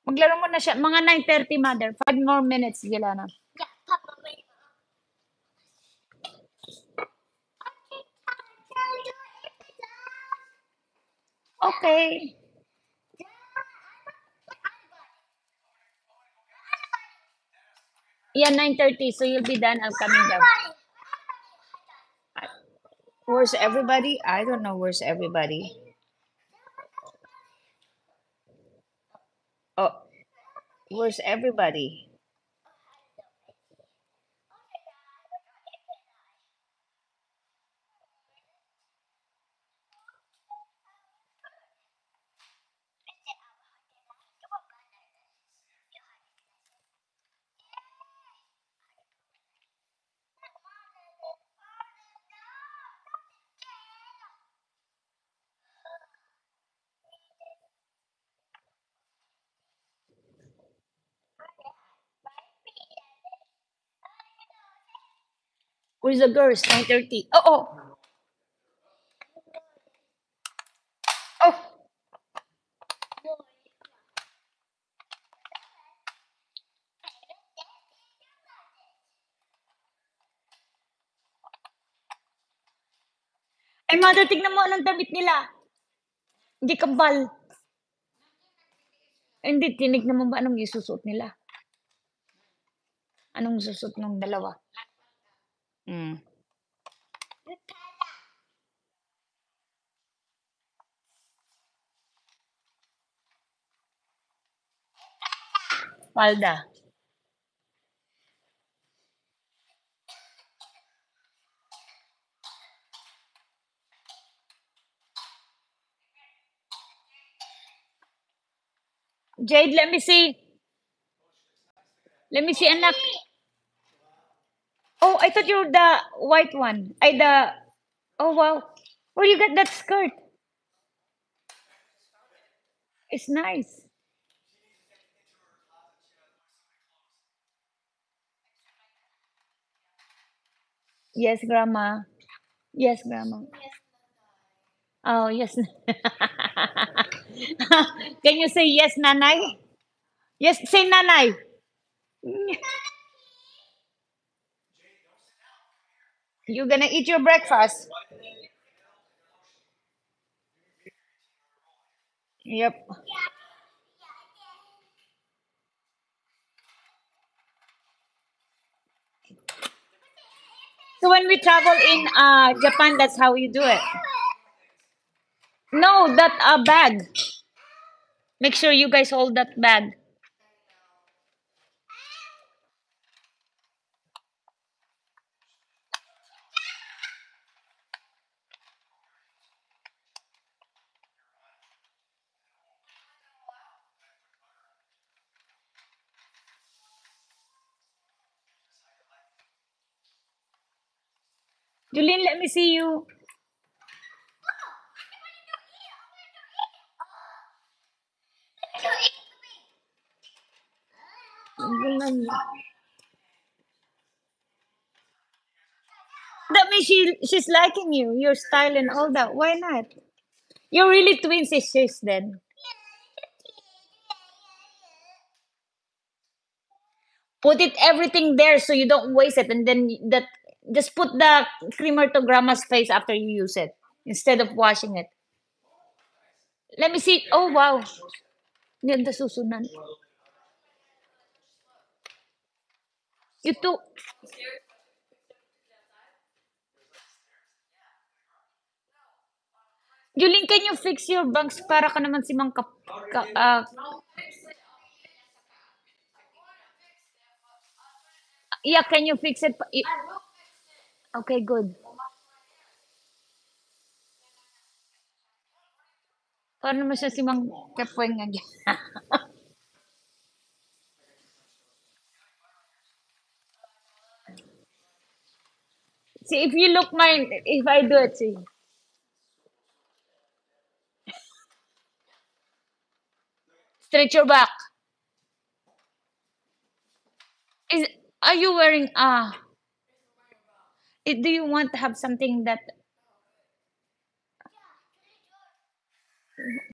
Maglaro mo na siya. Mga 9:30, mother. 5 more minutes, Gilana. Okay. Yeah, 9:30. So you'll be done. I'm coming down. Where's everybody? I don't know where's everybody. Oh, where's everybody? Where's the girls? 9:30. Oh, oh, oh. Ay, mother, tignan mo anong damit nila. Hindi kambal. Hindi, tinignan mo ba anong isusuot nila? Anong susuot ng dalawa? Hmm. Palda. Jade, let me see. Let me see, anak. Oh, I thought you were the white one. Oh, wow. Where you got that skirt? It's nice. Yes, grandma. Yes, grandma. Oh, yes. Can you say yes, nanay? Yes, say nanay. You gonna eat your breakfast? Yep. So when we travel in Japan, that's how you do it. No, that bag. Make sure you guys hold that bag. Julene, let me see you. That means she's liking you, your style and all that. Why not? You're really twin sisters then. Put it everything there so you don't waste it, and then that just put the creamer to grandma's face after you use it instead of washing it. Let me see. Oh wow. Ganda susunan. You too. Juling, can you fix your bangs para ka naman si Mang yeah, can you fix it? Okay, good. Para naman siya si Mang Kapweng nga. See, if you look mine, if I do it, see. Stretch your back. Is Are you wearing do you want to have something that